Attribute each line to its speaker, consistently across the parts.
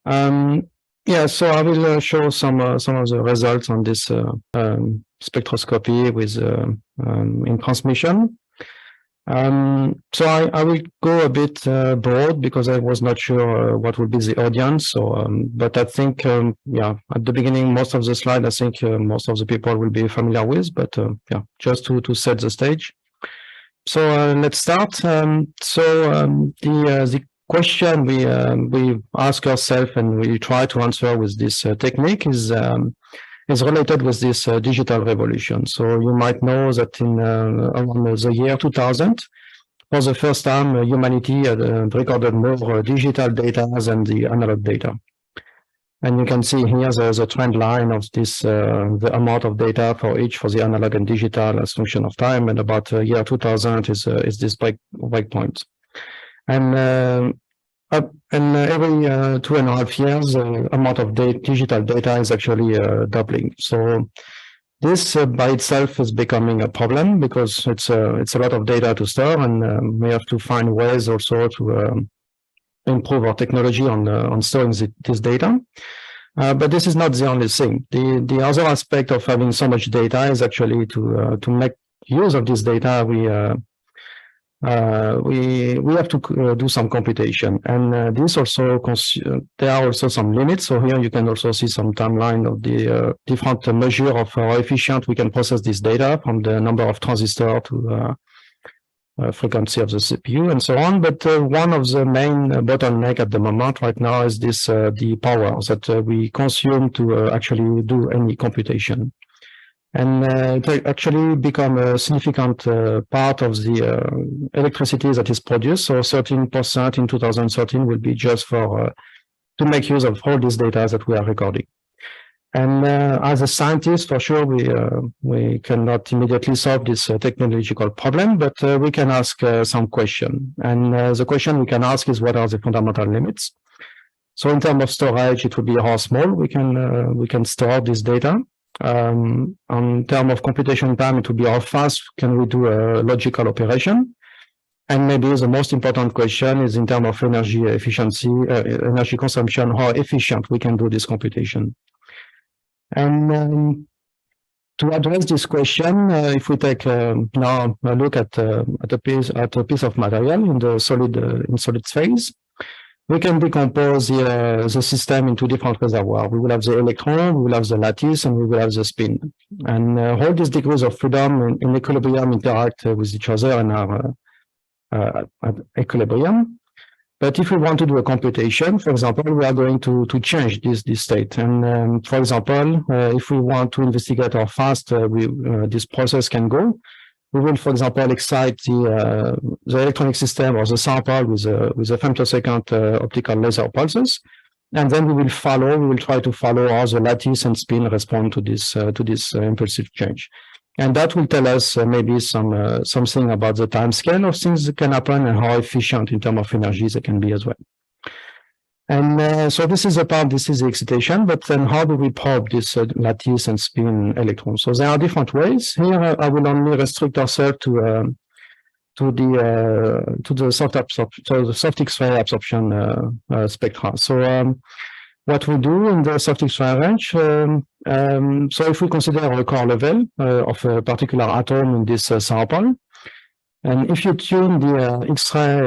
Speaker 1: Yeah, so I will show some of the results on this spectroscopy with in transmission. So I will go a bit broad because I was not sure what would be the audience. So, but I think, yeah, at the beginning, most of the slide, I think most of the people will be familiar with. But yeah, just to set the stage. So let's start. The question we ask ourselves and we try to answer with this technique is related with this digital revolution. So you might know that in around the year 2000, for the first time, humanity had recorded more digital data than the analog data. And you can see here the trend line of this, the amount of data for the analog and digital as function of time. And about year 2000 is this break point. And every 2.5 years, amount of digital data is actually doubling. So this by itself is becoming a problem because it's a lot of data to store, and we have to find ways also to improve our technology on storing this data. But this is not the only thing. The other aspect of having so much data is actually to make use of this data. We have to do some computation, and this also there are also some limits. So here you can also see some timeline of the different measure of how efficient we can process this data, from the number of transistors to frequency of the CPU and so on. But one of the main bottleneck at the moment right now is this the power that we consume to actually do any computation. And it actually become a significant part of the electricity that is produced. So 13% in 2013 will be just for to make use of all this data that we are recording. And as a scientist, for sure, we cannot immediately solve this technological problem, but we can ask some question. And the question we can ask is, what are the fundamental limits? So in terms of storage, it will be how small we can store this data. On terms of computation time, it will be how fast can we do a logical operation. And maybe the most important question is in terms of energy efficiency, energy consumption, how efficient we can do this computation. And to address this question, if we take now a look at a piece of material in the solid phase, we can decompose the system into different reservoirs. We will have the electron, we will have the lattice, and we will have the spin. And all these degrees of freedom in equilibrium interact with each other and are at equilibrium. But if we want to do a computation, for example, we are going to change this state. And for example, if we want to investigate how fast this process can go, we will, for example, excite the electronic system or the sample with a femtosecond optical laser pulses, and then we will try to follow how the lattice and spin respond to this impulsive change. And that will tell us maybe something about the time scale of things that can happen and how efficient in terms of energy they can be as well. And so this is the excitation, but then how do we probe this lattice and spin electrons? So there are different ways. Here I will only restrict ourselves to the soft X-ray absorption spectra. So what we do in the soft X-ray range, so if we consider a core level of a particular atom in this sample, and if you tune the X-ray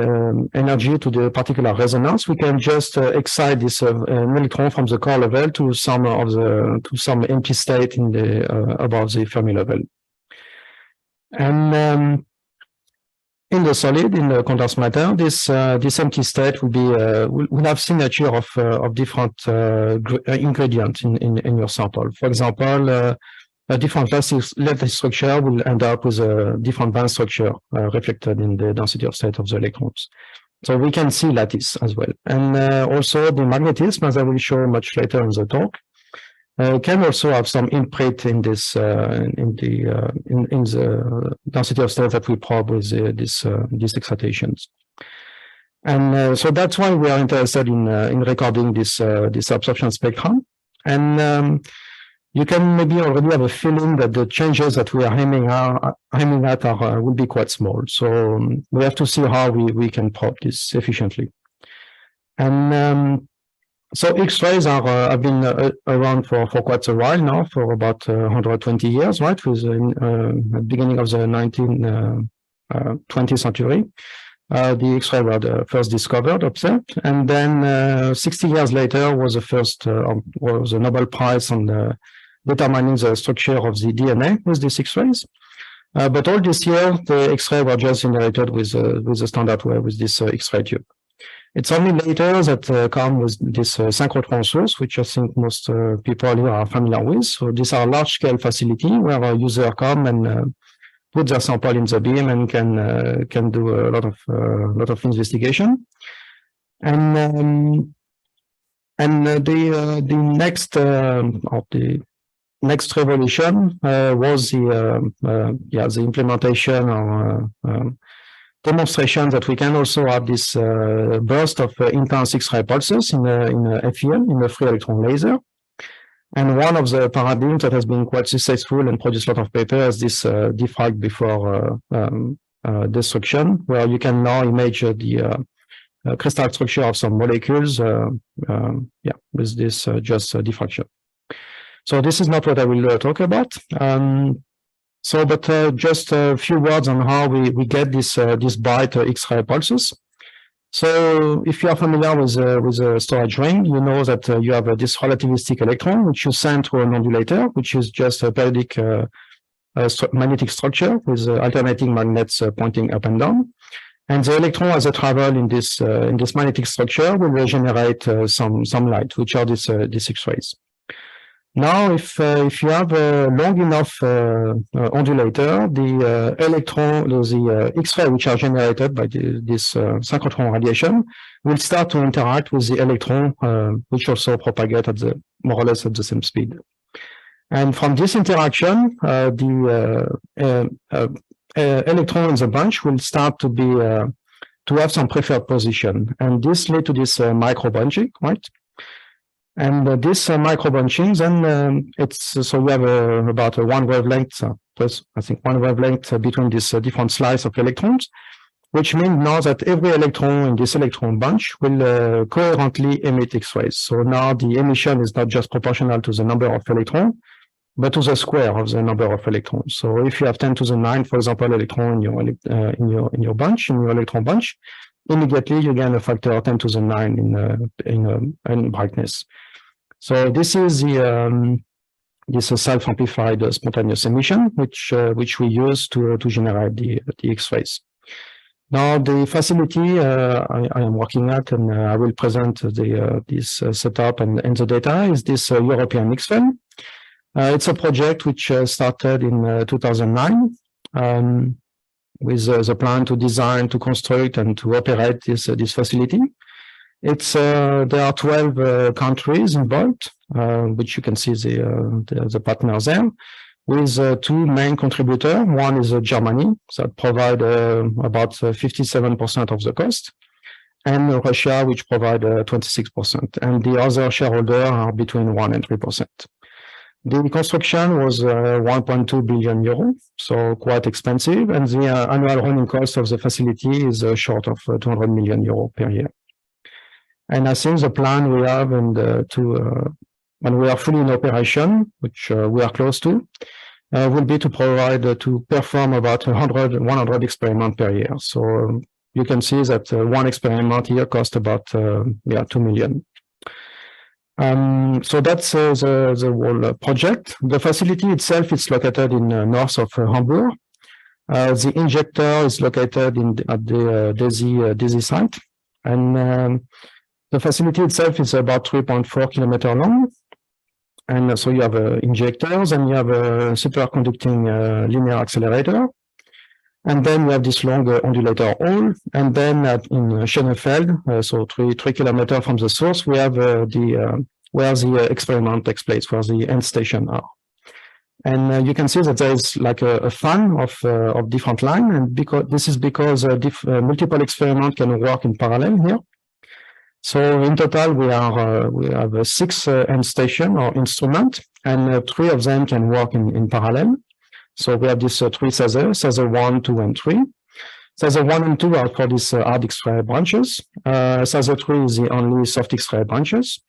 Speaker 1: energy to the particular resonance, we can just excite this electron from the core level to some empty state in the above the Fermi level. And in the solid, in the condensed matter, this empty state will be will have signature of different ingredients in your sample. For example, a different lattice structure will end up with a different band structure reflected in the density of state of the electrons. So we can see lattice as well. And also the magnetism, as I will show much later in the talk, can also have some imprint in this in the density of state that we probe with these excitations. And so that's why we are interested in recording this absorption spectrum. And you can maybe already have a feeling that the changes that we are aiming at will be quite small. So we have to see how we can probe this efficiently. And So X-rays are have been around for quite a while now, for about 120 years, right? With the beginning of the 20th century, the X-ray were first discovered, observed, and then 60 years later was the first was a Nobel Prize on determining the structure of the DNA with these X-rays. But all this year, the X-ray were just generated with the standard way, with this X-ray tube. It's only later that come with this synchrotron source, which I think most people here are familiar with. So these are large-scale facility where a user come and put their sample in the beam and can do a lot of investigation. And the next revolution was the implementation or demonstration that we can also have this burst of intense X-ray pulses in a FEL, in a free electron laser. And one of the paradigms that has been quite successful and produced a lot of papers is this diffract before destruction, where you can now image the crystal structure of some molecules with this just diffraction. So this is not what I will talk about. But just a few words on how we get this bright X-ray pulses. So if you are familiar with a storage ring, you know that you have this relativistic electron, which you send to an ondulator, which is just a periodic magnetic structure with alternating magnets pointing up and down. And the electron, as it travels in this magnetic structure, will generate some light, which are these X-rays. Now, if you have a long enough ondulator, the electron, the X-ray which are generated by this synchrotron radiation will start to interact with the electron, which also propagate at more or less at the same speed. And from this interaction, the electron in the bunch will start to have some preferred position, and this leads to this micro bunching, right? And this micro bunching, then so we have about one wavelength, plus I think one wavelength between these different slices of electrons, which means now that every electron in this electron bunch will coherently emit X-rays. So now the emission is not just proportional to the number of electrons, but to the square of the number of electrons. So if you have 10 to the 9, for example, electron in your bunch, in your electron bunch, immediately you gain a factor 10 to the 9 in brightness. So this is this self-amplified spontaneous emission, which we use to generate the X-rays. Now the facility I am working at, and I will present this setup and the data, is this European XFEL. It's a project which started in 2009 with the plan to design, to construct, and to operate this facility. There are 12 countries involved, which you can see the partners there, with two main contributors. One is Germany, that provide about 57% of the cost, and Russia, which provide 26%, and the other shareholders are between 1% and 3%. The construction was 1.2 billion euro, so quite expensive, and the annual running cost of the facility is short of 200 million euro per year. And I think the plan we have, and when we are fully in operation, which we are close to, will be to provide to perform about 100 experiments per year. So you can see that one experiment here costs about 2 million. So that's the whole project. The facility itself is located in north of Hamburg. The injector is located at the DESY site, and the facility itself is about 3.4 kilometers long. And so you have injectors, and you have a superconducting linear accelerator. And then you have this long ondulator hall. And then in Schönefeld, so 3 kilometers from the source, we have where the experiment takes place, where the end station are. And you can see that there is like a fan of different lines, and this is because multiple experiments can work in parallel here. So in total, we have 6 end station or instrument, and 3 of them can work in parallel. So we have these 3 SASE 1, 2, and 3. SASE 1 and 2 are for these hard X-ray branches. SASE 3 is the only soft X-ray branches.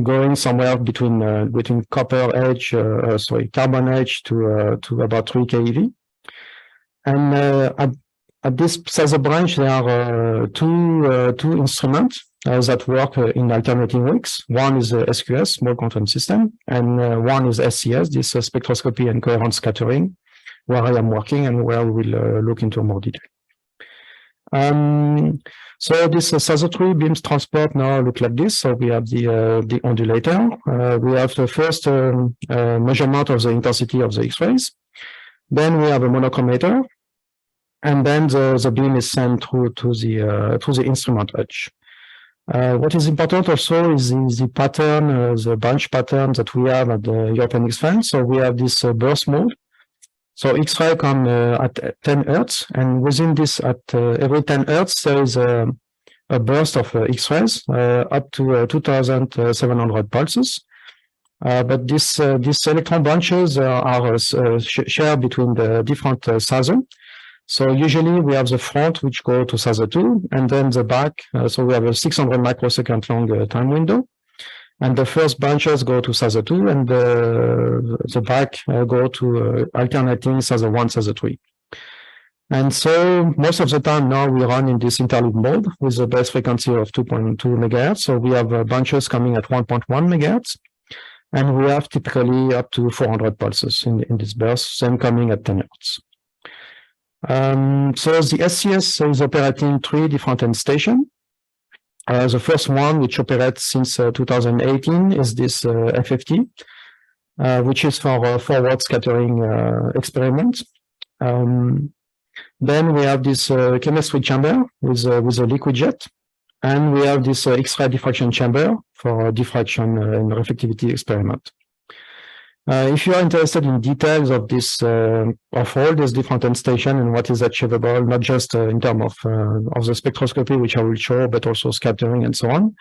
Speaker 1: going somewhere between copper edge, carbon edge to about 3 keV. And at this Sather branch, there are two instruments that work in alternating weeks. One is SQS, small quantum system, and one is SCS, this spectroscopy and coherent scattering, where I am working and where we will look into more detail. So this Sather tree beams transport now look like this. So we have the ondulator. We have the first measurement of the intensity of the X-rays. Then we have a monochromator, and then the beam is sent through to the instrument edge. What is important also is the pattern, the bunch pattern that we have at the European X-ray. So we have this burst mode. So X-ray come at 10 Hertz, and within this, at every 10 Hertz, there is a burst of X-rays up to 2,700 pulses. But these electron bunches are shared between the different Sather. So usually we have the front, which go to Sather 2, and then the back. So we have a 600 microsecond long time window. And the first bunches go to Sather 2, and the back go to alternating Sather 1, Sather 3. And so most of the time now we run in this interlude mode with a base frequency of 2.2 megahertz. So we have bunches coming at 1.1 megahertz, and we have typically up to 400 pulses in this burst, same coming at 10 hertz. So the SCS is operating 3 different end stations. The first one, which operates since 2018, is this FFT, which is for forward scattering experiment. Then we have this chemistry chamber with a liquid jet, and we have this X-ray diffraction chamber for diffraction and reflectivity experiment. If you are interested in details of this, of all these different end stations and what is achievable, not just in terms of the spectroscopy, which I will show, but also scattering and so on,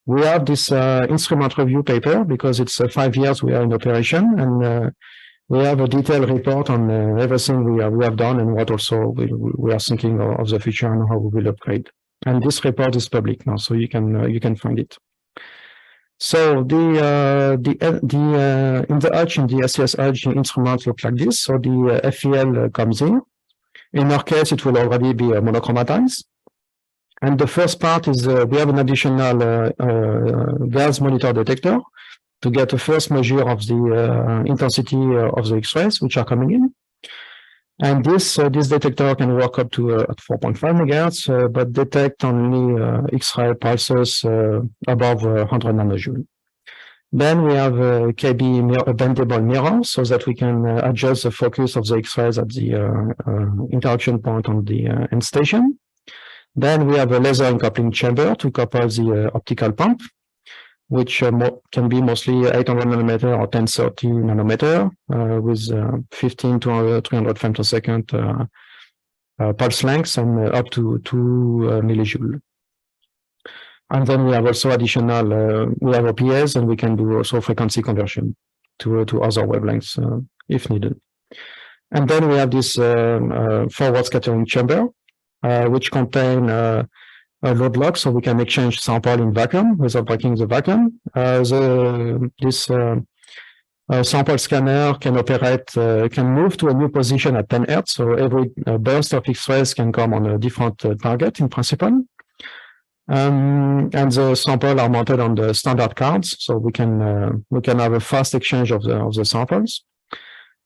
Speaker 1: we have this instrument review paper because it's 5 years we are in operation, and we have a detailed report on everything we have done and what also we are thinking of the future and how we will upgrade. And this report is public now, so you can find it. So in the edge, in the SCS edge, the instruments look like this. So the FEL comes in. In our case, it will already be monochromatized. And the first part is we have an additional gas monitor detector to get a first measure of the intensity of the X-rays which are coming in. And this detector can work up to at 4.5 megahertz, but detect only X-ray pulses above 100 nanojoule. Then we have a bendable mirror so that we can adjust the focus of the X-rays at the interaction point on the end station. Then we have a laser uncoupling chamber to couple the optical pump, which can be mostly 800 nanometer or 1030 nanometer with 15 to 300 femtosecond pulse lengths and up to 2 millijoule. And then we have also additional, we have OPS, and we can do also frequency conversion to other wavelengths if needed. And then we have this forward scattering chamber, which contain a load lock, so we can exchange sample in vacuum without breaking the vacuum. This sample scanner can operate, can move to a new position at 10 Hertz, so every burst of X-rays can come on a different target in principle. And the samples are mounted on the standard cards, so we can have a fast exchange of the samples.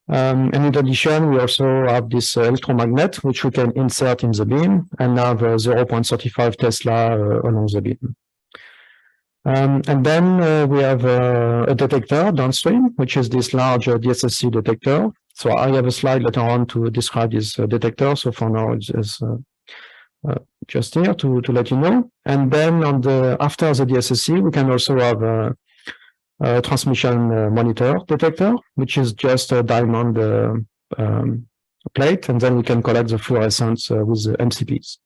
Speaker 1: And in addition, we also have this electromagnet, which we can insert in the beam and have 0.35 Tesla along the beam. And then we have a detector downstream, which is this large DSSC detector. So I have a slide later on to describe this detector. So for now, it's just here to let you know. And then after the DSSC, we can also have a transmission monitor detector, which is just a diamond plate, and then we can collect the fluorescence with the MCPs.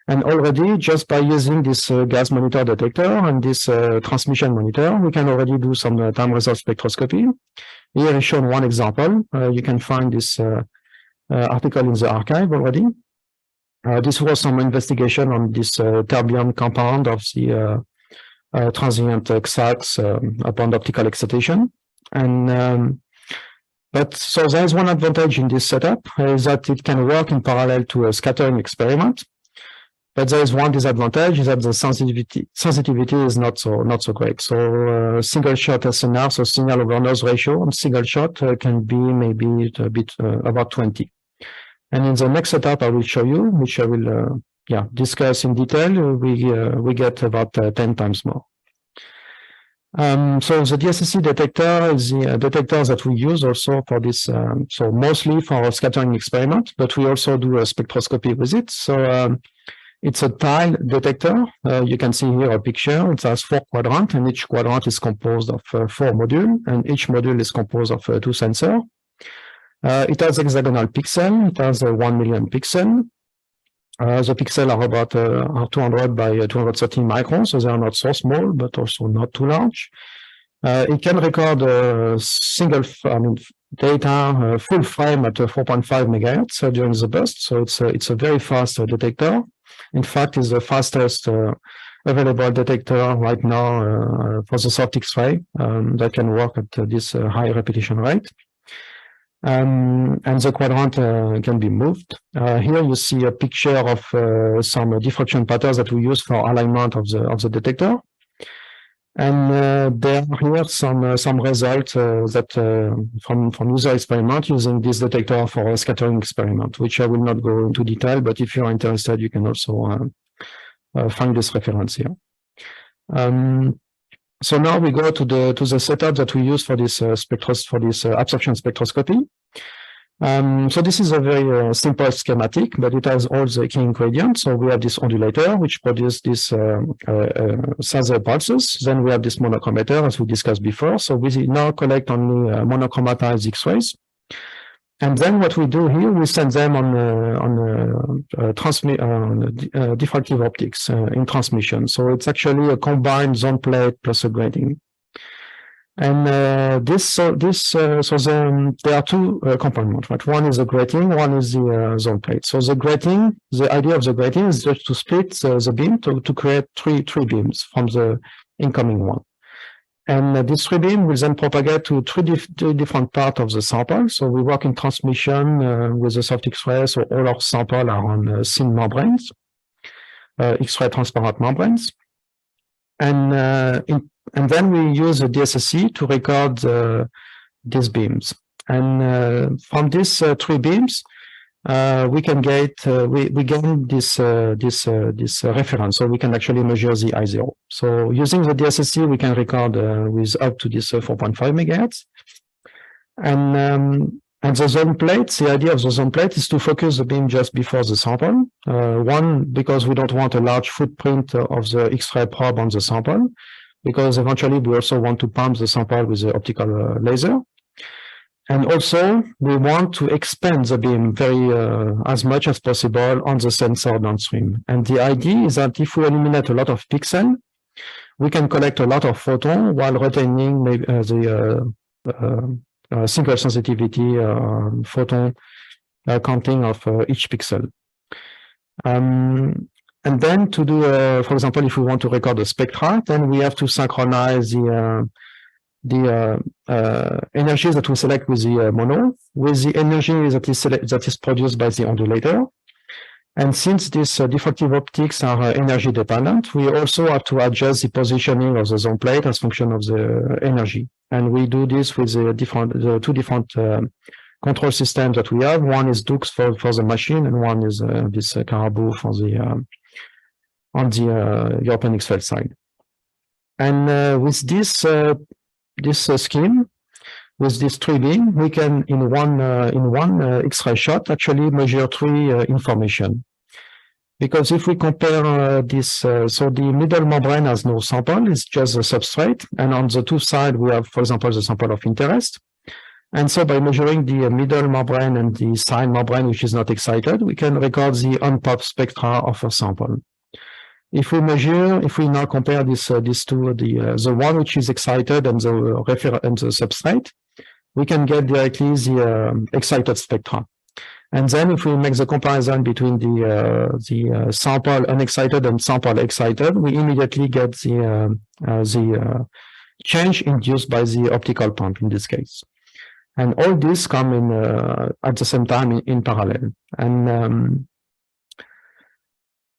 Speaker 1: And already, just by using this gas monitor detector and this transmission monitor, we can already do some time result spectroscopy. Here is shown one example. You can find this article in the archive already. This was some investigation on this terbium compound of the transient XAS upon optical excitation. And but so there is one advantage in this setup is that it can work in parallel to a scattering experiment. But there is one disadvantage is that the sensitivity is not so great. So single shot SNR, so signal over noise ratio on single shot can be maybe a bit about 20. And in the next setup I will show you, which I will discuss in detail, we get about 10 times more. So the DSSC detector is the detector that we use also for this, so mostly for a scattering experiment, but we also do a spectroscopy with it. So it's a tile detector. You can see here a picture. It has 4 quadrants, and each quadrant is composed of 4 modules, and each module is composed of 2 sensors. It has hexagonal pixel. It has 1 million pixel. The pixels are about 200 by 230 microns, so they are not so small, but also not too large. It can record data full frame at 4.5 megahertz during the burst, so it's a very fast detector. In fact, it's the fastest available detector right now for the soft X-ray that can work at this high repetition rate. And the quadrant can be moved. Here you see a picture of some diffraction patterns that we use for alignment of the detector. And there are here some results that from user experiment using this detector for a scattering experiment, which I will not go into detail, but if you are interested, you can also find this reference here. So now we go to the setup that we use for this absorption spectroscopy. So this is a very simple schematic, but it has all the key ingredients. So we have this ondulator, which produces this Sazer pulses. Then we have this monochromator, as we discussed before. So we now collect only monochromatized X-rays. And then what we do here, we send them on diffractive optics in transmission. So it's actually a combined zone plate plus a grating. And there are 2 components, right? One is the grating, one is the zone plate. So the grating, the idea of the grating is just to split the beam to create three beams from the incoming one. And this 3 beam will then propagate to 3 different parts of the sample. So we work in transmission with the soft X-ray. So all our samples are on thin membranes, X-ray transparent membranes. And then we use the DSSC to record these beams. And from these 3 beams, we can get we gain this reference, so we can actually measure the I0. So using the DSSC, we can record with up to this 4.5 megahertz. And the zone plate, the idea of the zone plate is to focus the beam just before the sample. One, because we don't want a large footprint of the X-ray probe on the sample, because eventually we also want to pump the sample with the optical laser. And also, we want to expand the beam as much as possible on the sensor downstream. And the idea is that if we eliminate a lot of pixels, we can collect a lot of photons while retaining maybe, the single sensitivity photon counting of each pixel. And then to do, for example, if we want to record a spectra, then we have to synchronize the energy that we select with the mono with the energy that is produced by the ondulator. And since these diffractive optics are energy dependent, we also have to adjust the positioning of the zone plate as function of the energy. And we do this with the 2 different control systems that we have. One is Dux for the machine, and one is this Caribou for the on the European X-ray side. And with this scheme, with this 3 beam, we can in one X-ray shot actually measure 3 information. Because if we compare this, so the middle membrane has no sample, it's just a substrate, and on the 2 sides we have, for example, the sample of interest. And so by measuring the middle membrane and the side membrane, which is not excited, we can record the unpopped spectra of a sample. If we now compare these 2, the one which is excited and the substrate, we can get directly the excited spectra. And then if we make the comparison between the sample unexcited and sample excited, we immediately get the change induced by the optical pump in this case. And all this come in at the same time in parallel. And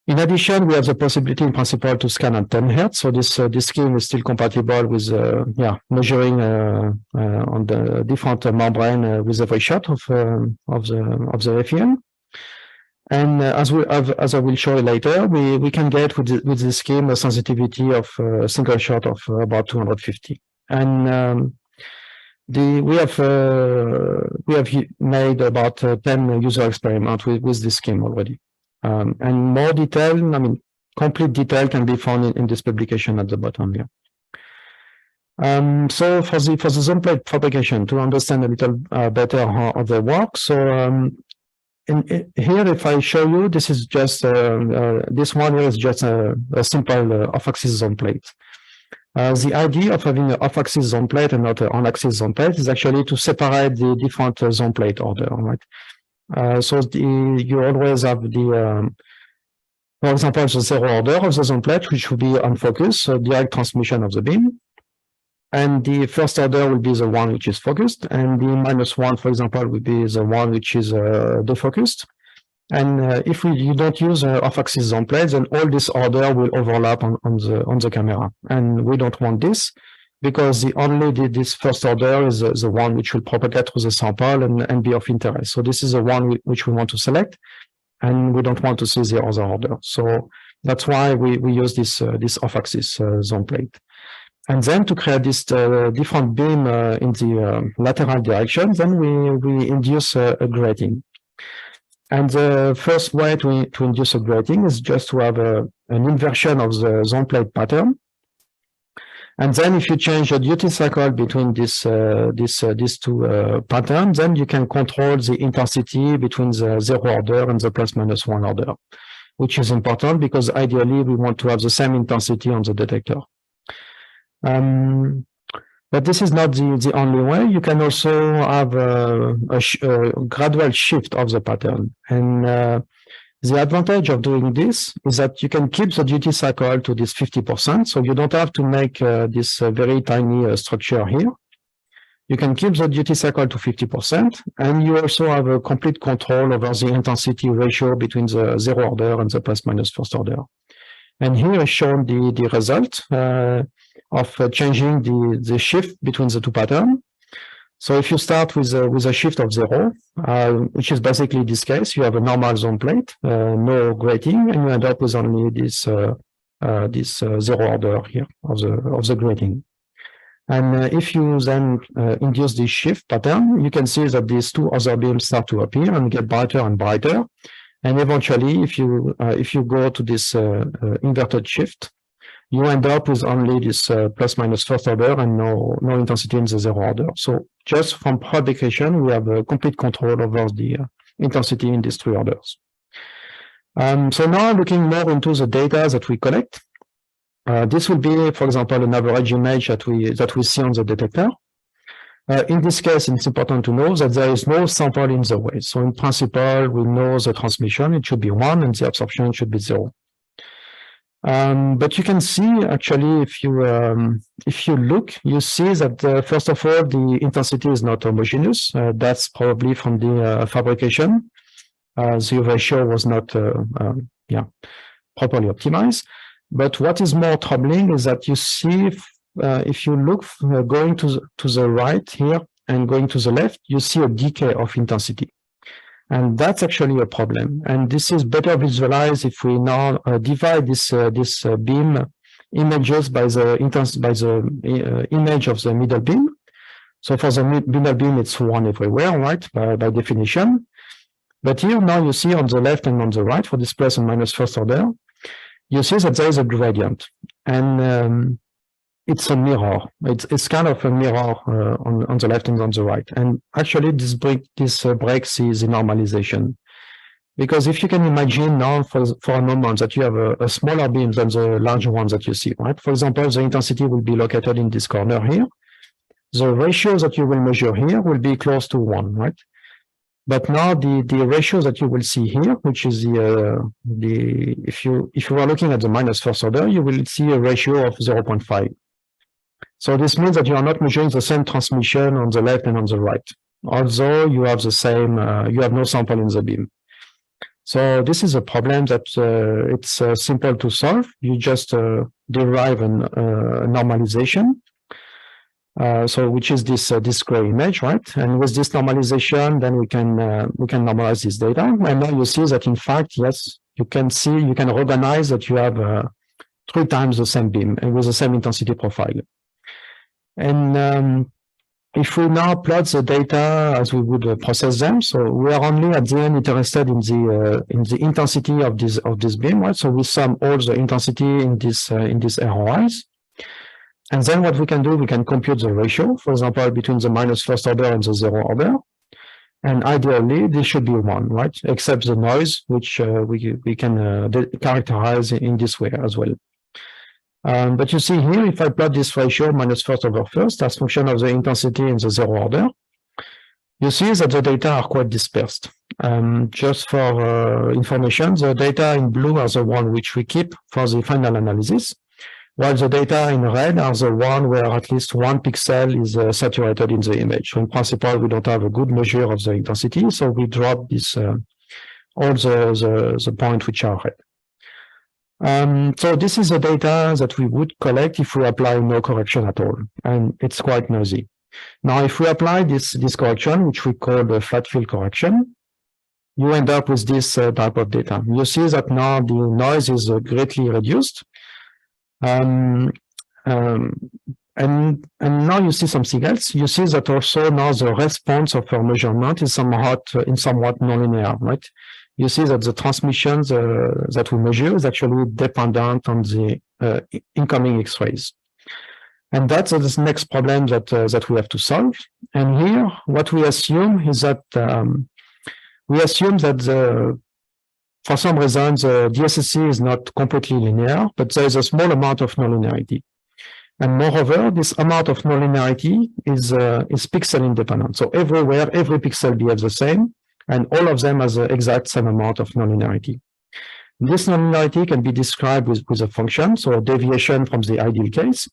Speaker 1: in addition, we have the possibility in principle to scan at 10 Hertz. So this scheme is still compatible with measuring on the different membrane with every shot of the FEL. And as I will show you later, we can get with this scheme a sensitivity of a single shot of about 250. And we have made about 10 user experiments with this scheme already. And more detail, I mean, complete detail can be found in this publication at the bottom here. So for the zone plate propagation, to understand a little better how they work. So here, if I show you, this is just this one here is just a simple off-axis zone plate. The idea of having an off-axis zone plate and not an on-axis zone plate is actually to separate the different zone plate order, right? So you always have the, for example, the zero order of the zone plate, which will be on focus, so direct transmission of the beam. And the first order will be the one which is focused, and the -1, for example, will be the one which is defocused. And if you don't use off-axis zone plates, then all this order will overlap on the camera, and we don't want this, because this first order is the one which will propagate through the sample and be of interest. So this is the one which we want to select, and we don't want to see the other order. So that's why we use this off-axis zone plate. And then to create this different beam in the lateral direction, then we induce a grating. And the first way to induce a grating is just to have an inversion of the zone plate pattern. And then if you change the duty cycle between these two patterns, then you can control the intensity between the zero order and the ±1 order, which is important because ideally we want to have the same intensity on the detector. But this is not the only way. You can also have a gradual shift of the pattern. And the advantage of doing this is that you can keep the duty cycle to this 50%. So you don't have to make this very tiny structure here. You can keep the duty cycle to 50%. And you also have a complete control over the intensity ratio between the zero order and the ± first order. And here is shown the result of changing the shift between the two patterns. So if you start with a shift of 0, which is basically this case, you have a normal zone plate, no grating, and you end up with only this zero order here of the grating. And if you then induce this shift pattern, you can see that these two other beams start to appear and get brighter and brighter. And eventually, if you go to this inverted shift, you end up with only this ± first order and no intensity in the zero order. So just from propagation, we have a complete control over the intensity in these three orders. So now looking more into the data that we collect, this will be, for example, an average image that we see on the detector. In this case, it's important to know that there is no sample in the way. So in principle, we know the transmission, it should be 1, and the absorption should be 0. But you can see, actually, if you look, you see that, first of all, the intensity is not homogeneous. That's probably from the fabrication. The ratio was not properly optimized. But what is more troubling is that you see, if you look going to the right here and going to the left, you see a decay of intensity. And that's actually a problem. And this is better visualized if we now divide this beam images by the image of the middle beam. So for the middle beam, it's 1 everywhere, right, by definition. But here now you see on the left and on the right for this plus and minus first order, you see that there is a gradient. And it's a mirror. It's kind of a mirror on the left and on the right. And actually, this breaks the normalization. Because if you can imagine now for a moment that you have a smaller beam than the larger ones that you see, right? For example, the intensity will be located in this corner here. The ratio that you will measure here will be close to 1, right? But now the ratio that you will see here, which is if you are looking at the minus first order, you will see a ratio of 0.5. So this means that you are not measuring the same transmission on the left and on the right, although you have the same, you have no sample in the beam. So this is a problem that it's simple to solve. You just derive a normalization, so which is this gray image, right? And with this normalization, then we can normalize this data. And now you see that in fact, yes, you can recognize that you have 3 times the same beam and with the same intensity profile. And if we now plot the data as we would process them, so we are only at the end interested in the intensity of this beam, right? So we sum all the intensity in this ROIs, and then what we can do, we can compute the ratio, for example, between the minus first order and the 0 order, and ideally this should be 1, right? Except the noise, which we can characterize in this way as well. But you see here, if I plot this ratio minus first over first as function of the intensity in the 0 order, you see that the data are quite dispersed. Just for information, the data in blue are the one which we keep for the final analysis, while the data in red are the one where at least 1 pixel is saturated in the image. So in principle, we don't have a good measure of the intensity, so we drop this all the points which are red. So this is the data that we would collect if we apply no correction at all, and it's quite noisy. Now, if we apply this correction, which we call the flat field correction, you end up with this type of data. You see that now the noise is greatly reduced, and now you see something else. You see that also now the response of our measurement is somewhat nonlinear, right? You see that the transmissions that we measure is actually dependent on the incoming X-rays. And that's the next problem that we have to solve. And here, what we assume is that for some reason, the DSSC is not completely linear, but there is a small amount of nonlinearity. And moreover, this amount of nonlinearity is pixel independent. So everywhere, every pixel behaves the same, and all of them has the exact same amount of nonlinearity. This nonlinearity can be described with a function, so a deviation from the ideal case.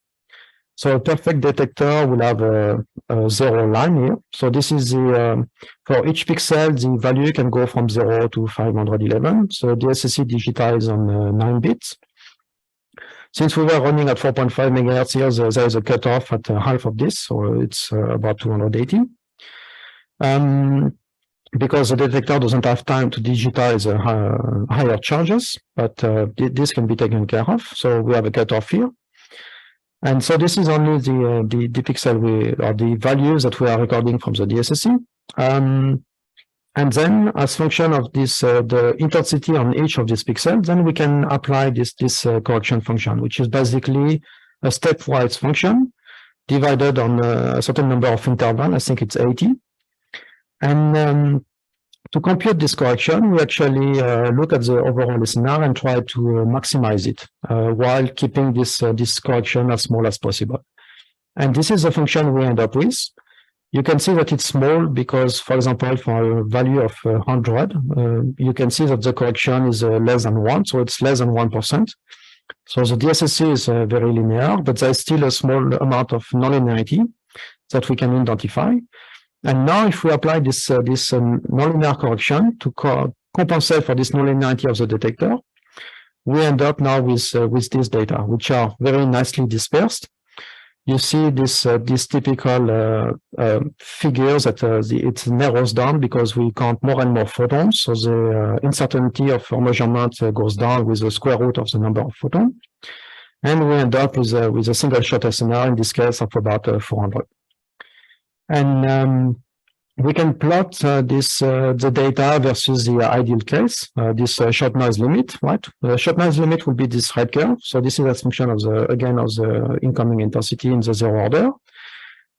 Speaker 1: So a perfect detector will have a 0 line here. So this is for each pixel, the value can go from 0 to 511. So DSSC digitized on 9 bits. Since we were running at 4.5 megahertz here, there is a cutoff at half of this, so it's about 280. Because the detector doesn't have time to digitize higher charges, but this can be taken care of. So we have a cutoff here. And so this is only the pixel or the values that we are recording from the DSSC. And then as function of this, the intensity on each of these pixels, then we can apply this correction function, which is basically a stepwise function divided on a certain number of intervals. I think it's 80. And to compute this correction, we actually look at the overall listener and try to maximize it while keeping this correction as small as possible. And this is the function we end up with. You can see that it's small because, for example, for a value of 100, you can see that the correction is less than 1, so it's less than 1%. So the DSSC is very linear, but there's still a small amount of nonlinearity that we can identify. And now if we apply this nonlinear correction to compensate for this nonlinearity of the detector, we end up now with this data, which are very nicely dispersed. You see this typical figures that it narrows down because we count more and more photons. So the uncertainty of our measurement goes down with the square root of the number of photons. And we end up with a single shot SNR, in this case of about 400. And we can plot the data versus the ideal case, this shot noise limit, right? The shot noise limit will be this red curve. So this is a function of the incoming intensity in the 0 order.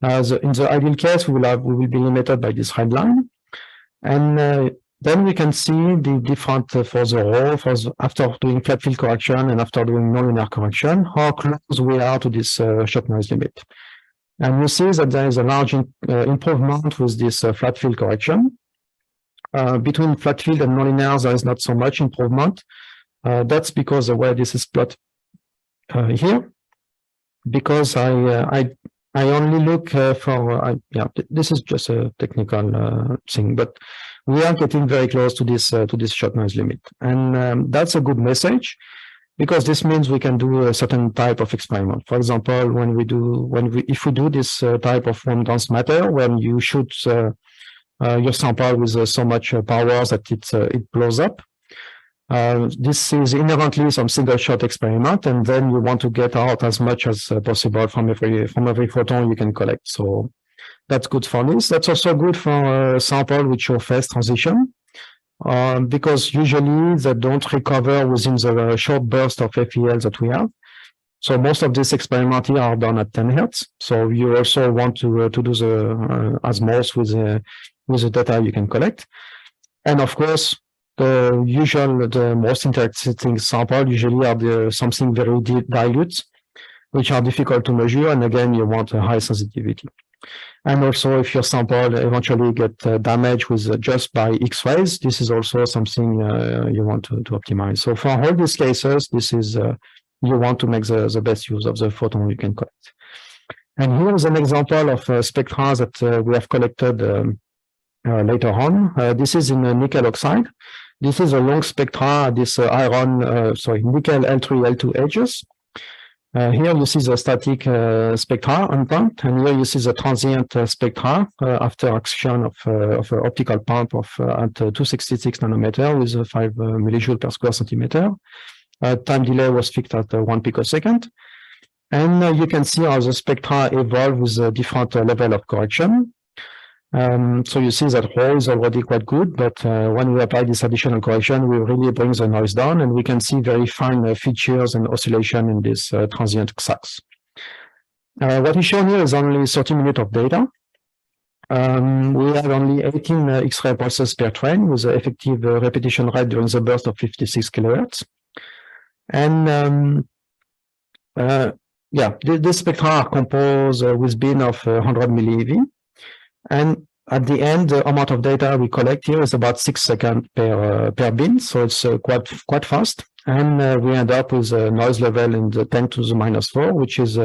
Speaker 1: In the ideal case, we will be limited by this red line. And then we can see the different for the row, after doing flat field correction and after doing nonlinear correction, how close we are to this shot noise limit. And we see that there is a large improvement with this flat field correction. Between flat field and nonlinear, there is not so much improvement. That's because the way this is plotted here, because I only look for this is just a technical thing, but we are getting very close to this shot noise limit, and that's a good message, because this means we can do a certain type of experiment. For example, if we do this type of one dense matter, when you shoot your sample with so much power that it blows up. This is inherently some single shot experiment, and then you want to get out as much as possible from every photon you can collect. So that's good for this. That's also good for a sample which show phase transition, because usually they don't recover within the short burst of FELs that we have. So most of these experiments here are done at 10 Hertz. So you also want to do the osmosis with the data you can collect. And of course, the most interesting sample usually are something very dilute, which are difficult to measure. And again, you want a high sensitivity. And also, if your sample eventually get damaged with just by X-rays, this is also something you want to optimize. So for all these cases, this is you want to make the best use of the photon you can collect. And here is an example of spectra that we have collected later on. This is in nickel oxide. This is a long spectra, this nickel L3, L2 edges. Here you see the static spectra on pump, and here you see the transient spectra after action of an optical pump at 266 nanometer with 5 millijoule per square centimeter. Time delay was fixed at 1 picosecond. And you can see how the spectra evolve with a different level of correction. So you see that rho is already quite good, but when we apply this additional correction, we really bring the noise down, and we can see very fine features and oscillation in this transient XAS. What is shown here is only 30 minutes of data. We have only 18 X-ray pulses per train with an effective repetition rate during the burst of 56 kilohertz. And this spectra are composed with bin of 100 millieV. And at the end, the amount of data we collect here is about 6 seconds per bin, so it's quite fast. And we end up with a noise level in the 10 to the minus 4, which is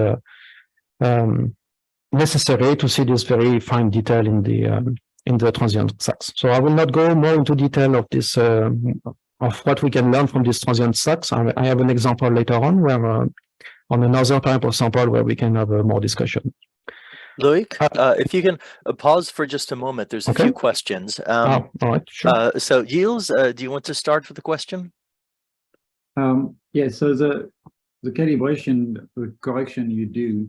Speaker 1: necessary to see this very fine detail in the transient XAS. So I will not go more into detail of this of what we can learn from this transient XAS. I have an example later on where on another type of sample where we can have more discussion.
Speaker 2: Loic, if you can pause for just a moment, there's a few questions.
Speaker 1: All right, sure.
Speaker 2: So Yields, do you want to start with the question?
Speaker 3: Yeah, so the calibration correction you do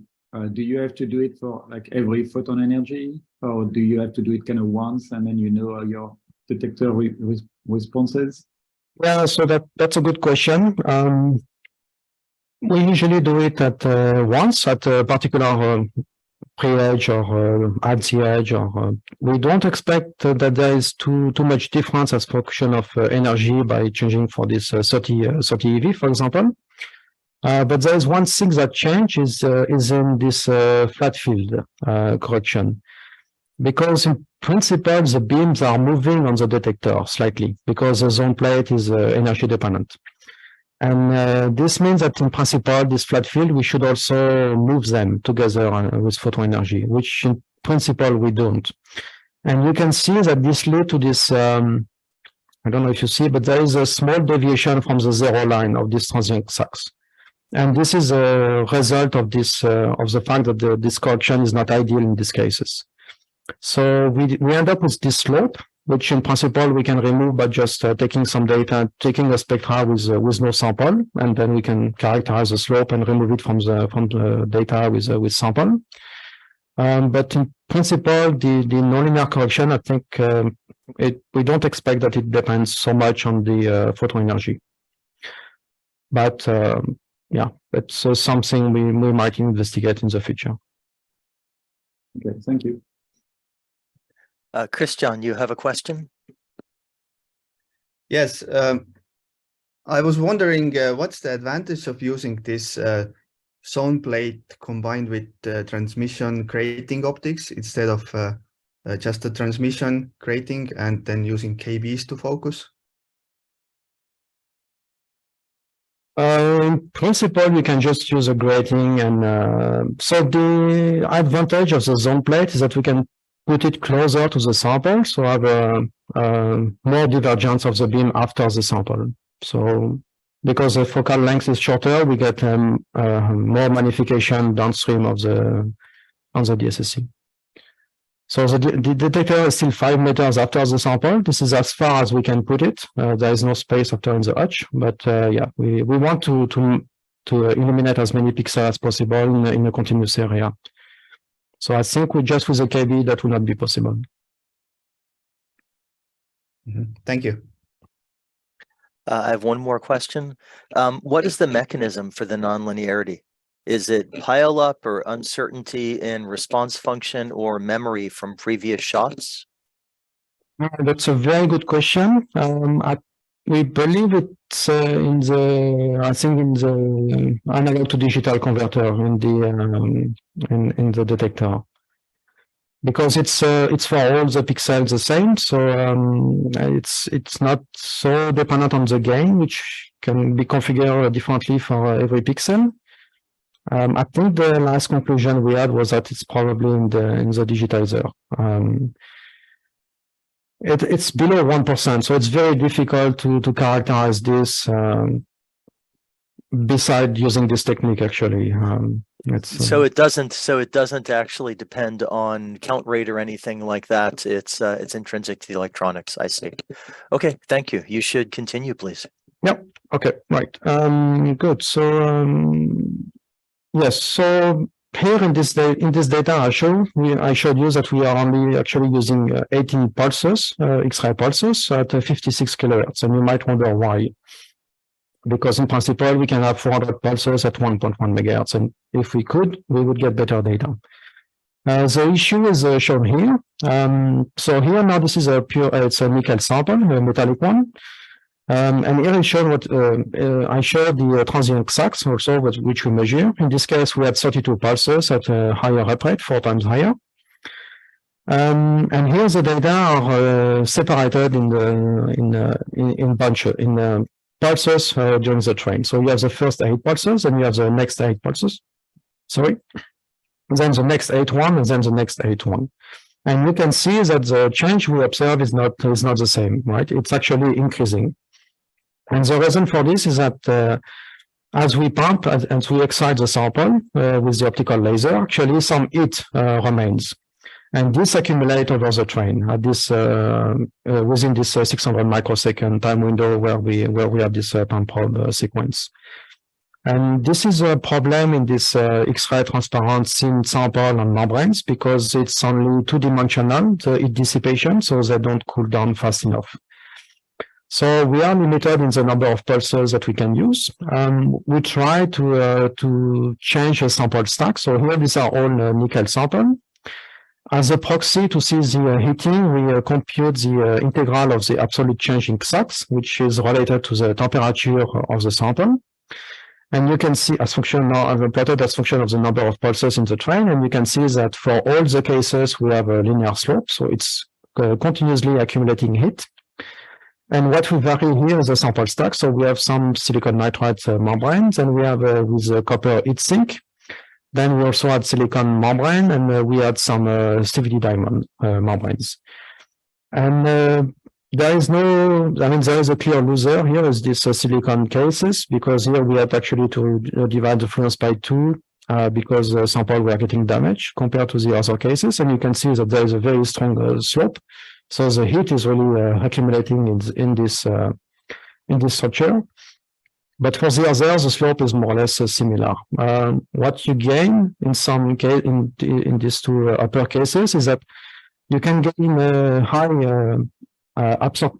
Speaker 3: you have to do it for like every photon energy, or do you have to do it kind of once and then you know your detector responses?
Speaker 1: Yeah, so that's a good question. We usually do it at once at a particular pre-edge or at the edge, or we don't expect that there is too much difference as function of energy by changing for this 30 eV, for example. But there is one thing that changes is in this flat field correction, because in principle the beams are moving on the detector slightly because the zone plate is energy dependent. And this means that in principle, this flat field, we should also move them together with photon energy, which in principle we don't. And you can see that this leads to this, I don't know if you see, but there is a small deviation from the zero line of this transient XAS. And this is a result of this, of the fact that this correction is not ideal in these cases. So we end up with this slope, which in principle we can remove by just taking some data, taking a spectra with no sample, and then we can characterize the slope and remove it from the data with sample. But in principle, the nonlinear correction, I think we don't expect that it depends so much on the photon energy. But yeah, it's something we might investigate in the future.
Speaker 3: Okay, thank you.
Speaker 2: Christian, you have a question?
Speaker 4: Yes, I was wondering what's the advantage of using this zone plate combined with transmission creating optics instead of just the transmission grating and then using KBs to focus?
Speaker 1: In principle, you can just use a grating, and so the advantage of the zone plate is that we can put it closer to the sample, so have more divergence of the beam after the sample. So because the focal length is shorter, we get more magnification downstream of the DSSC. So the detector is still 5 meters after the sample. This is as far as we can put it. There is no space after in the hutch, but yeah, we want to illuminate as many pixels as possible in a continuous area. So I think just with a KB that will not be possible.
Speaker 4: Thank you.
Speaker 2: I have one more question. What is the mechanism for the nonlinearity? Is it pile up or uncertainty in response function or memory from previous shots?
Speaker 1: That's a very good question. We believe it's in the analog to digital converter in the detector, because it's for all the pixels the same. So it's not so dependent on the gain, which can be configured differently for every pixel. I think the last conclusion we had was that it's probably in the digitizer. It's below 1%, so it's very difficult to characterize this beside using this technique. Actually,
Speaker 2: so it doesn't actually depend on count rate or anything like that. It's intrinsic to the electronics. I see. Okay, thank you. You should continue, please.
Speaker 1: Yep. Okay. Right. Good. So. Yes, so here in this data I showed you that we are only actually using 18 pulses, X-ray pulses at 56 kilohertz, and you might wonder why. Because in principle we can have 400 pulses at 1.1 megahertz, and if we could, we would get better data. The issue is shown here. So here now this is it's a nickel sample, a metallic one. And here I showed I showed the transient XAS also, which we measure. In this case, we had 32 pulses at a higher rep rate, 4 times higher. And here the data are separated in pulses during the train. So you have the first 8 pulses, and you have the next 8 pulses. Sorry. Then the next 8-1, and then the next 8-1. And you can see that the change we observe is not the same, right? It's actually increasing. And the reason for this is that as we pump and we excite the sample with the optical laser, actually some heat remains. And this accumulates over the train at this within this 600 microsecond time window where we have this pump probe sequence. And this is a problem in this X-ray transparent thin sample on membranes, because it's only 2-dimensional, the heat dissipation, so they don't cool down fast enough. So we are limited in the number of pulses that we can use. We try to change the sample stack. So here these are all nickel sample. As a proxy to see the heating, we compute the integral of the absolute change in XAS, which is related to the temperature of the sample. And you can see as function now, I've plotted as function of the number of pulses in the train, and you can see that for all the cases we have a linear slope, so it's continuously accumulating heat. And what we vary here is the sample stack. So we have some silicon nitride membranes, and we have with a copper heat sink. Then we also had silicon membrane, and we had some CVD diamond membranes. And there is a clear loser here is this silicon cases, because here we had actually to divide the fluence by 2 because the sample were getting damaged compared to the other cases. And you can see that there is a very strong slope. So the heat is really accumulating in this structure. But for the others, the slope is more or less similar. What you gain in some case in these 2 upper cases is that you can gain a high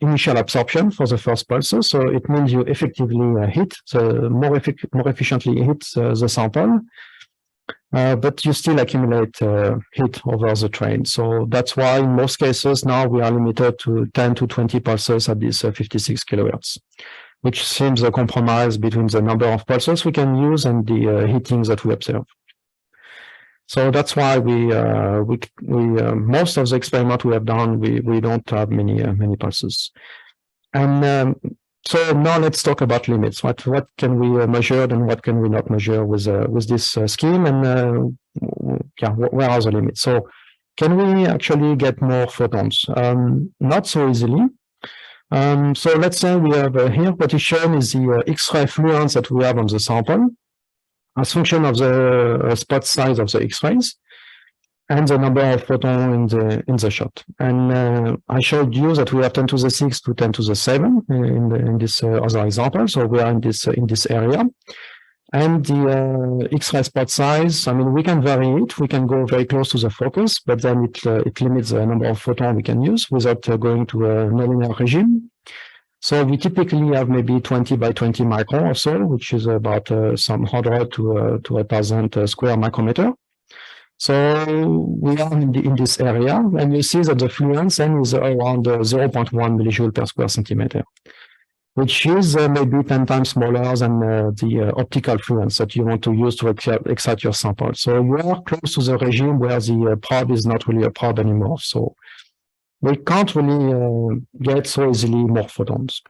Speaker 1: initial absorption for the first pulses. So it means you effectively more efficiently hit the sample. But you still accumulate heat over the train. So that's why in most cases now we are limited to 10 to 20 pulses at this 56 kilohertz, which seems a compromise between the number of pulses we can use and the heatings that we observe. So that's why most of the experiment we have done, we don't have many pulses. And so now let's talk about limits. What can we measure and what can we not measure with this scheme? And yeah, where are the limits? So can we actually get more photons? Not so easily. So let's say we have here what is shown is the X-ray fluence that we have on the sample as function of the spot size of the X-rays and the number of photons in the shot. And I showed you that we have 10 to the 6 to 10 to the 7 in this other example. So we are in this area. And the X-ray spot size, I mean, we can vary it. We can go very close to the focus, but then it limits the number of photons we can use without going to a nonlinear regime. So we typically have maybe 20 by 20 micron or so, which is about some 100 to 1,000 square micrometer. So we are in this area, and you see that the fluence then is around 0.1 millijoule per square centimeter, which is maybe 10 times smaller than the optical fluence that you want to use to excite your sample. So you are close to the regime where the probe is not really a probe anymore. So we can't really get so easily more photons.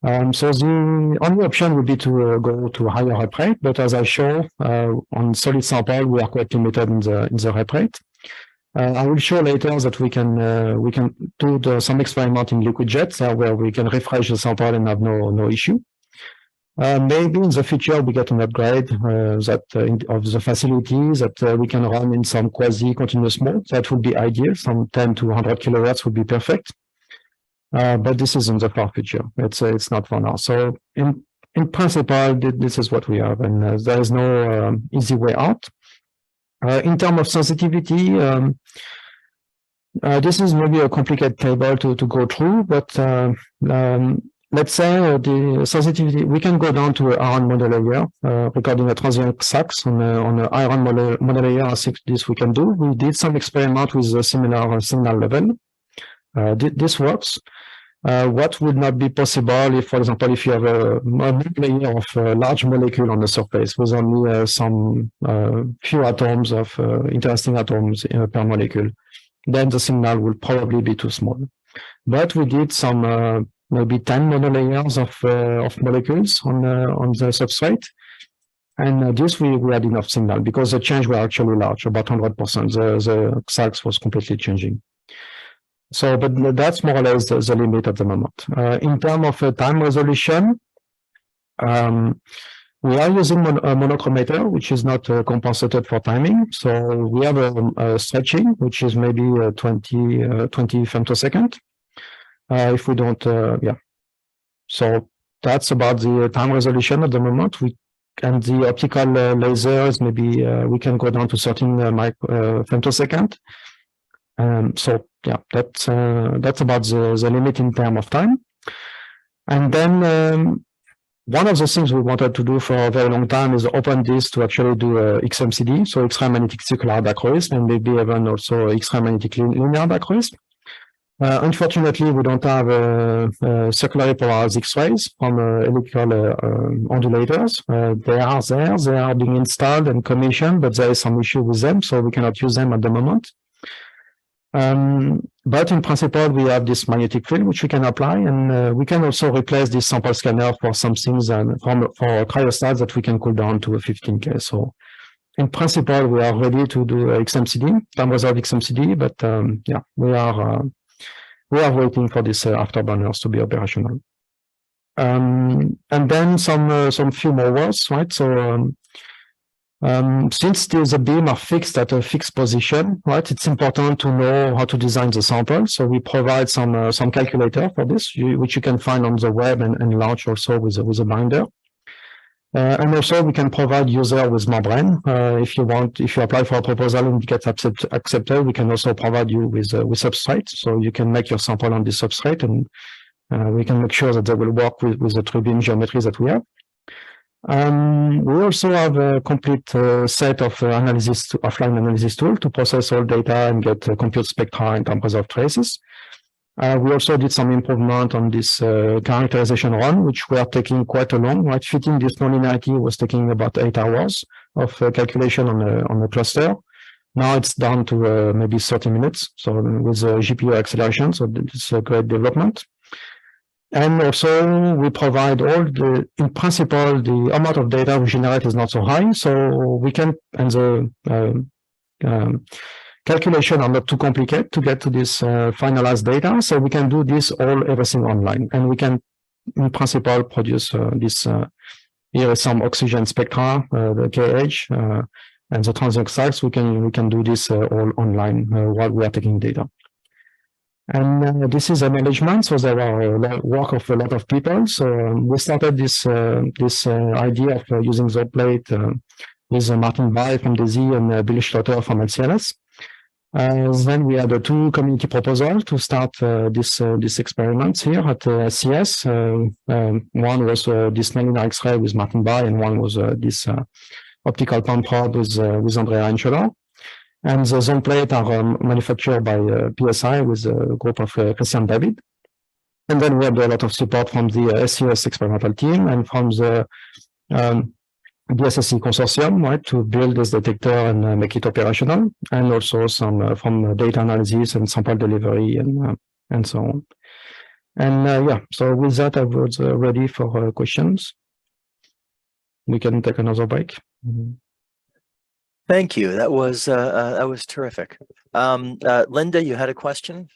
Speaker 1: So the only option would be to go to higher rep rate, but as I show on solid sample, we are quite limited in the rep rate. I will show later that we can do some experiment in liquid jets where we can refresh the sample and have no issue. Maybe in the future we get an upgrade of the facilities that we can run in some quasi-continuous mode. That would be ideal. Some 10 to 100 kilowatts would be perfect. But this is in the far future. It's not for now. So in principle, this is what we have, and there is no easy way out. In terms of sensitivity, this is maybe a complicated table to go through, but let's say the sensitivity, we can go down to an iron monolayer, recording a transient XAS on an iron monolayer. I think this we can do. We did some experiment with a similar signal level. This works. What would not be possible if, for example, if you have a layer of a large molecule on the surface with only some few atoms of interesting atoms per molecule, then the signal will probably be too small. But we did some maybe 10 monolayers of molecules on the substrate, and this we had enough signal because the change were actually large, about 100%. The XAS was completely changing. So, but that's more or less the limit at the moment. In terms of time resolution, we are using a monochromator, which is not compensated for timing. So we have a stretching, which is maybe 20 femtosecond. If we don't, yeah. So that's about the time resolution at the moment. And the optical lasers, maybe we can go down to 13 femtosecond. So yeah, that's about the limit in terms of time. And then one of the things we wanted to do for a very long time is open this to actually do XMCD, so X-ray magnetic circular dichroism, and maybe even also X-ray magnetic linear dichroism. Unfortunately, we don't have circularly polarized X-rays from elliptical ondulators. They are being installed and commissioned, but there is some issue with them, so we cannot use them at the moment. But in principle, we have this magnetic field which we can apply, and we can also replace this sample scanner for some things and for cryostats that we can cool down to a 15K. So in principle, we are ready to do XMCD, time resolved XMCD, but yeah, we are waiting for this afterburners to be operational. And then some few more words, right? So since the beam are fixed at a fixed position, right, it's important to know how to design the sample. So we provide some calculator for this, which you can find on the web and launch also with a binder. And also we can provide user with membrane. If you apply for a proposal and it gets accepted, we can also provide you with substrate. So you can make your sample on this substrate, and we can make sure that they will work with the true beam geometries that we have. We also have a complete set of offline analysis tool to process all data and get compute spectra and time resolved traces. We also did some improvement on this characterization run, which we are taking quite a long, right? Fitting this nonlinearity was taking about 8 hours of calculation on a cluster. Now it's down to maybe 30 minutes. So with GPU acceleration, so it's a great development. And also we provide in principle, the amount of data we generate is not so high. So we can, and the calculation are not too complicated to get to this finalized data. So we can do everything online. And we can, in principle, produce here is some oxygen spectra, the KH, and the transient size. We can do this all online while we are taking data. And this is a management, so there are work of a lot of people. So we started this idea of using the plate with Martin Bay from DZ and Bill Schlotter from LCLS. Then we had two community proposals to start this experiments here at SCS. One was this nonlinear X-ray with Martin Bay, and one was this optical pump probe with Andrea Enchola. And the zone plate are manufactured by PSI with a group of Christian David. And then we had a lot of support from the SCS experimental team and from the DSSC consortium, right, to build this detector and make it operational, and also some from data analysis and sample delivery and so on. And yeah, so with that, I was ready for questions. We can take another break.
Speaker 2: Thank you. That was terrific. Linda, you had a question?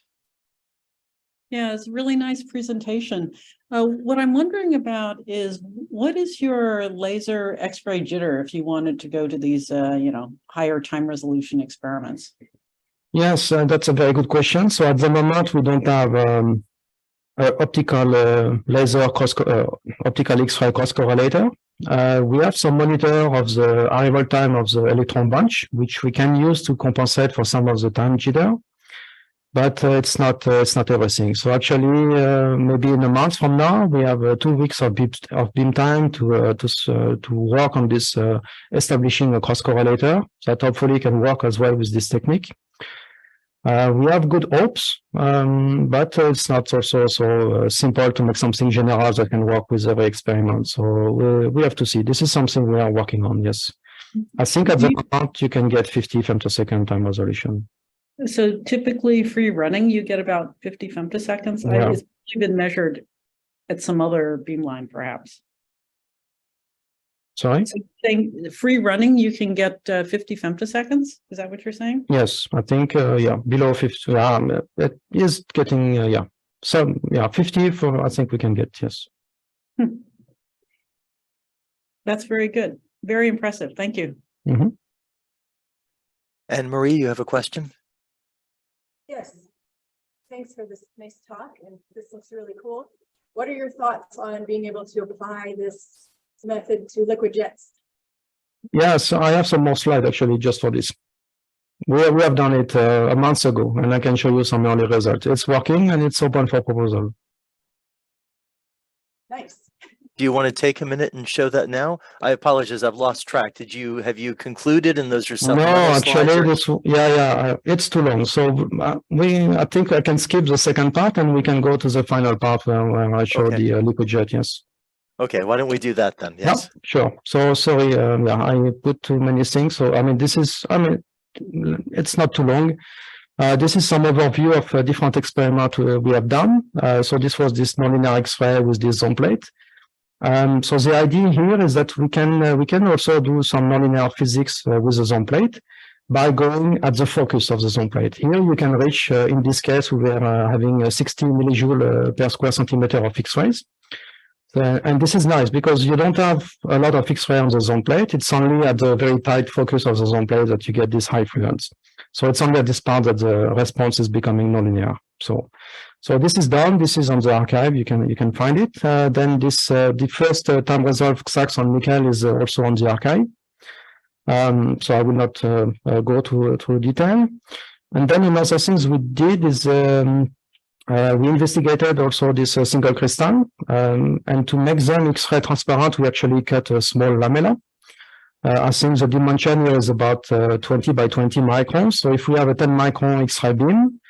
Speaker 5: Yeah, it's a really nice presentation. What I'm wondering about is, what is your laser X-ray jitter if you wanted to go to these, higher time resolution experiments?
Speaker 1: Yes, that's a very good question. So at the moment, we don't have optical laser optical X-ray cross correlator. We have some monitor of the arrival time of the electron bunch, which we can use to compensate for some of the time jitter, but it's not everything. So actually, maybe in a month from now, we have 2 weeks of beam time to work on this establishing a cross correlator that hopefully can work as well with this technique. We have good hopes, but it's not also so simple to make something general that can work with every experiment. So we have to see. This is something we are working on, yes. I think at the moment you can get 50 femtosecond time resolution.
Speaker 5: So typically free running, you get about 50 femtoseconds.
Speaker 1: Yeah.
Speaker 5: It's been measured at some other beamline, perhaps.
Speaker 1: Sorry?
Speaker 5: So saying free running, you can get 50 femtoseconds. Is that what you're saying?
Speaker 1: Yes, I think, yeah, below 50, it is getting, yeah. So, yeah, 50 for, I think we can get, yes.
Speaker 5: That's very good. Very impressive. Thank you.
Speaker 1: Mm-hmm.
Speaker 2: And Marie, you have a question?
Speaker 6: Yes. Thanks for this nice talk, and this looks really cool. What are your thoughts on being able to apply this method to liquid jets?
Speaker 1: Yes, I have some more slides actually just for this. We have done it a month ago, and I can show you some early results. It's working and it's open for proposal.
Speaker 6: Nice.
Speaker 2: Do you want to take a minute and show that now? I apologize, I've lost track. Have you concluded and those are some?
Speaker 1: No, actually, it's too long. So I think I can skip the second part and we can go to the final part where I show the liquid jet. Yes.
Speaker 2: Okay, why don't we do that then? Yes.
Speaker 1: Yeah, sure. So sorry, I put too many things. So it's not too long. This is some overview of different experiments we have done. So this was this nonlinear X-ray with this zone plate. So the idea here is that we can also do some nonlinear physics with the zone plate by going at the focus of the zone plate. Here you can reach, in this case, we were having 60 millijoule per square centimeter of X-rays. And this is nice because you don't have a lot of X-ray on the zone plate. It's only at the very tight focus of the zone plate that you get this high frequency. So it's only at this part that the response is becoming nonlinear. So this is done. This is on the archive. You can find it. Then this the first time resolved XAS on nickel is also on the archive. So I will not go through detail. And then another things we did is we investigated also this single crystal, and to make them X-ray transparent, we actually cut a small lamella. I think the dimension here is about 20 by 20 microns. So if we have a 10 micron X-ray beam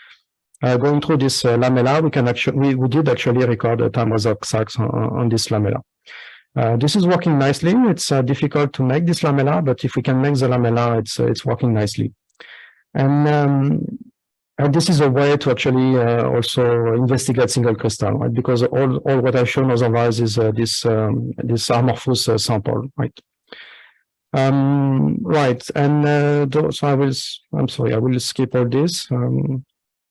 Speaker 1: going through this lamella, we can actually we did actually record a time resolved XAS on this lamella. This is working nicely. It's difficult to make this lamella, but if we can make the lamella, it's working nicely. And this is a way to actually also investigate single crystal, right? Because all what I've shown otherwise is this amorphous sample, right? Right, and so I'm sorry, I will skip all this.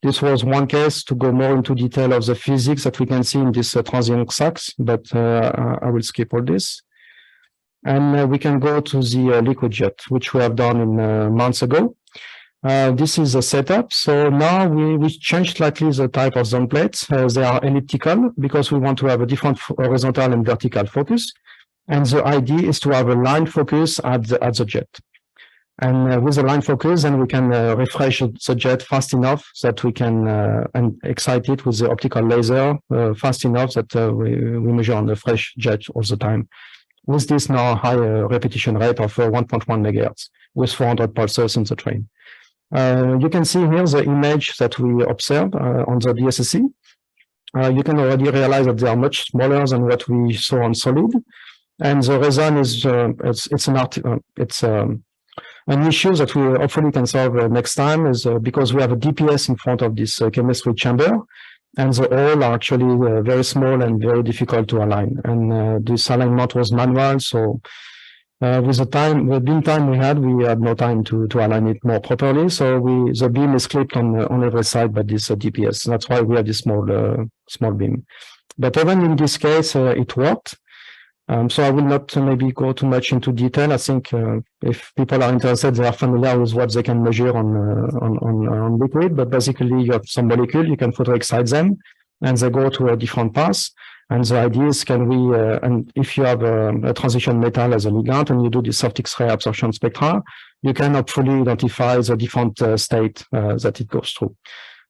Speaker 1: This was one case to go more into detail of the physics that we can see in this transient sacs, but I will skip all this. And we can go to the liquid jet, which we have done in months ago. This is a setup. So now we changed slightly the type of zone plates. They are elliptical because we want to have a different horizontal and vertical focus. And the idea is to have a line focus at the jet. And with a line focus, then we can refresh the jet fast enough that we can and excite it with the optical laser fast enough that we measure on the fresh jet all the time. With this now high repetition rate of 1.1 megahertz with 400 pulses in the train. You can see here the image that we observed on the DSSC. You can already realize that they are much smaller than what we saw on solid. And the reason is it's an issue that we hopefully can solve next time is because we have a DPS in front of this chemistry chamber, and the all are actually very small and very difficult to align. And this alignment was manual, so with the beam time we had no time to align it more properly. So the beam is clipped on every side by this DPS. That's why we have this small beam. But even in this case, it worked. So I will not maybe go too much into detail. I think if people are interested, they are familiar with what they can measure on liquid. But basically, you have some molecule, you can photo-excite them, and they go to a different path. And the idea is, can we, and if you have a transition metal as a ligand, and you do the soft X-ray absorption spectra, you can hopefully identify the different state that it goes through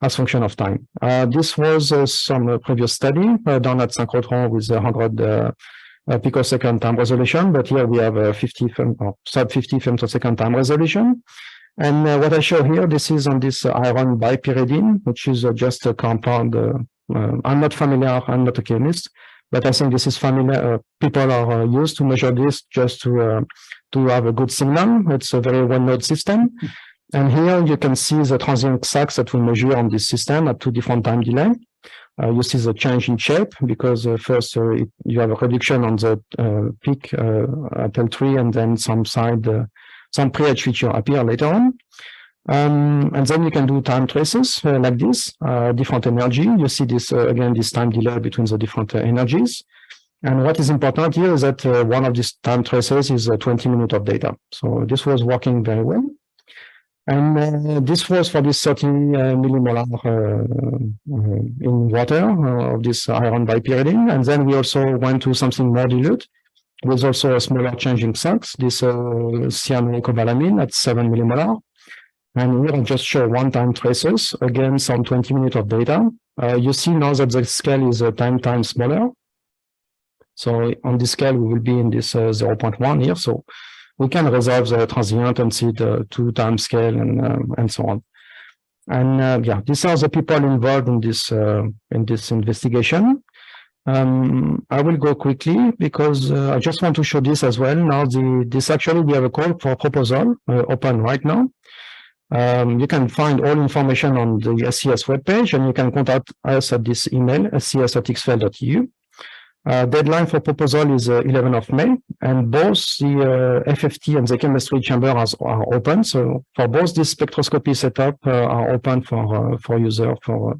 Speaker 1: as function of time. This was some previous study done at synchrotron with 100 picosecond time resolution, but here we have a sub 50 femtosecond time resolution. And what I show here, this is on this iron bipyridine, which is just a compound. I'm not familiar, I'm not a chemist, but I think this is familiar. People are used to measure this just to have a good signal. It's a very well-known system. And here you can see the transient sacs that we measure on this system at 2 different time delay. You see the change in shape because first you have a reduction on the peak at L3, and then some pre-edge feature appear later on. And then you can do time traces like this, different energy. You see this again, this time delay between the different energies. And what is important here is that one of these time traces is 20 minutes of data. So this was working very well. And this was for this 30 millimolar in water of this iron bipyridine. And then we also went to something more dilute with also a smaller change in sacs, this cyanocobalamin at 7 millimolar. And here I just show one-time traces, again, some 20 minutes of data. You see now that the scale is 10 times smaller. So on this scale, we will be in this 0.1 here. So we can resolve the transient and see the 2-time scale and so on. And yeah, these are the people involved in this investigation. I will go quickly because I just want to show this as well. Now, this actually we have a call for proposal open right now. You can find all information on the SCS webpage, and you can contact us at this email, scs@xfel.eu. Deadline for proposal is 11th of May, and both the FFT and the chemistry chamber are open. So for both this spectroscopy setup are open for user for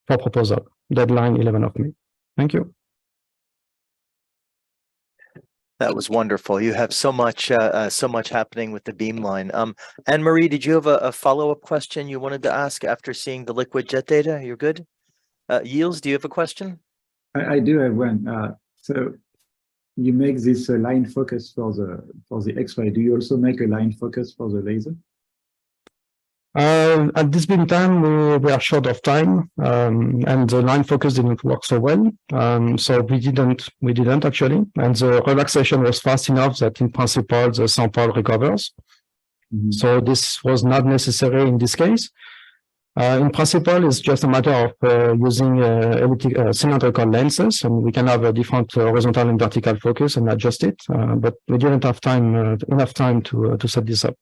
Speaker 1: proposal. Deadline 11th of May. Thank you.
Speaker 2: That was wonderful. You have so much happening with the beamline. Anne-Marie, did you have a follow-up question you wanted to ask after seeing the liquid jet data? You're good. Yields, do you have a question?
Speaker 3: I do have one. So you make this line focus for the X-ray. Do you also make a line focus for the laser?
Speaker 1: At this beam time, we are short of time, and the line focus didn't work so well. So we didn't actually, and the relaxation was fast enough that in principle the sample recovers. Mm-hmm. So this was not necessary in this case. In principle, it's just a matter of using cylindrical lenses, and we can have a different horizontal and vertical focus and adjust it. But we didn't have enough time to set this up.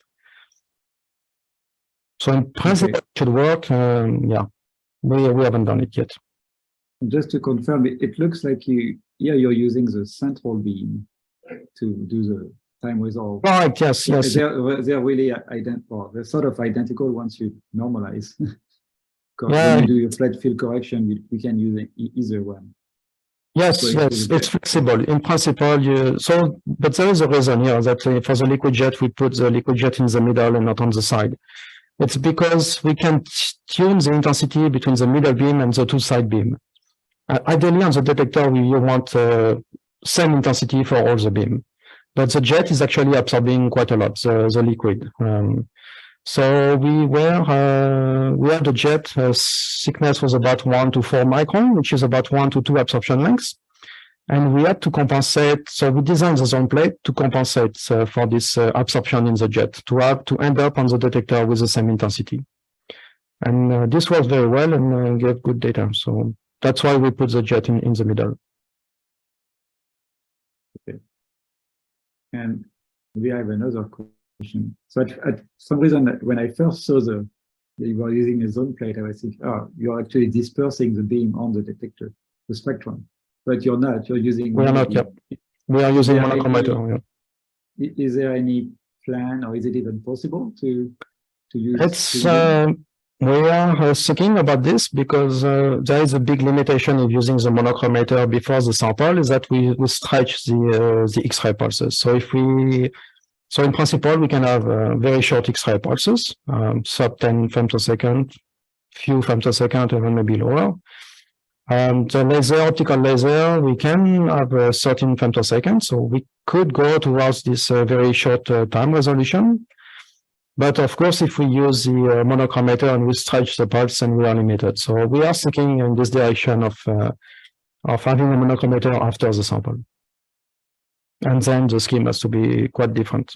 Speaker 1: So in principle, it should work. Yeah, we haven't done it yet.
Speaker 3: Just to confirm, it looks like you're using the central beam to do the time resolve.
Speaker 1: Right, yes, yes.
Speaker 3: They're really identical. They're sort of identical once you normalize.
Speaker 1: Yeah.
Speaker 3: When you do your flat field correction, we can use either one.
Speaker 1: Yes,
Speaker 3: So
Speaker 1: yes, it's flexible. In principle, but there is a reason here that for the liquid jet, we put the liquid jet in the middle and not on the side. It's because we can tune the intensity between the middle beam and the two side beam. Ideally, on the detector, you want same intensity for all the beam, but the jet is actually absorbing quite a lot, the liquid. So we had the jet thickness was about 1 to 4 micron, which is about 1 to 2 absorption lengths. And we had to compensate. So we designed the zone plate to compensate for this absorption in the jet to end up on the detector with the same intensity. And this worked very well and gave good data. So that's why we put the jet in the middle.
Speaker 3: Okay. And we have another question. So at some reason, when I first saw you were using a zone plate, I was thinking, oh, you're actually dispersing the beam on the detector, the spectrum. But you're not. You're using.
Speaker 1: We are not. Yep. We are using monochromator.
Speaker 3: Yeah. Is there any plan, or is it even possible to use?
Speaker 1: It's we are thinking about this because there is a big limitation of using the monochromator before the sample is that we stretch the X-ray pulses. So so in principle, we can have very short X-ray pulses, sub 10 femtosecond, few femtosecond, even maybe lower. The optical laser, we can have 13 femtoseconds, so we could go towards this very short time resolution. But of course, if we use the monochromator and we stretch the pulse, then we are limited. So we are thinking in this direction of having a monochromator after the sample. And then the scheme has to be quite different.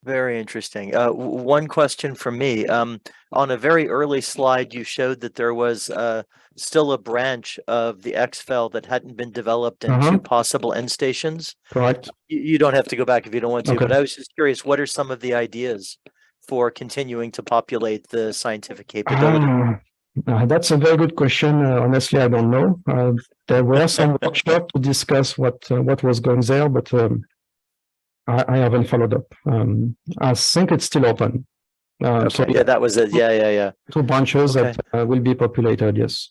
Speaker 2: Very interesting. One question from me. On a very early slide, you showed that there was still a branch of the XFEL that hadn't been developed into possible end stations.
Speaker 1: Correct.
Speaker 2: You don't have to go back if you don't want to,
Speaker 1: Okay.
Speaker 2: but I was just curious, what are some of the ideas for continuing to populate the scientific capability?
Speaker 1: That's a very good question. Honestly, I don't know. There were some workshops to discuss what was going there, but I haven't followed up. I think it's still open.
Speaker 2: Okay. So yeah, that was it. Yeah.
Speaker 1: 2 branches that will be populated. Yes.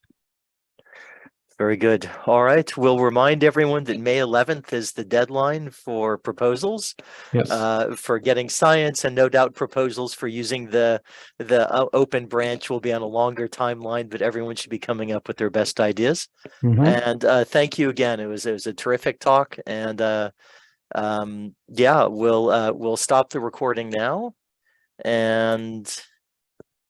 Speaker 2: Very good. All right. We'll remind everyone that May 11th is the deadline for proposals.
Speaker 1: Yes.
Speaker 2: For getting science, and no doubt proposals for using the open branch will be on a longer timeline, but everyone should be coming up with their best ideas. And thank you again. It was a terrific talk, and yeah, we'll stop the recording now, and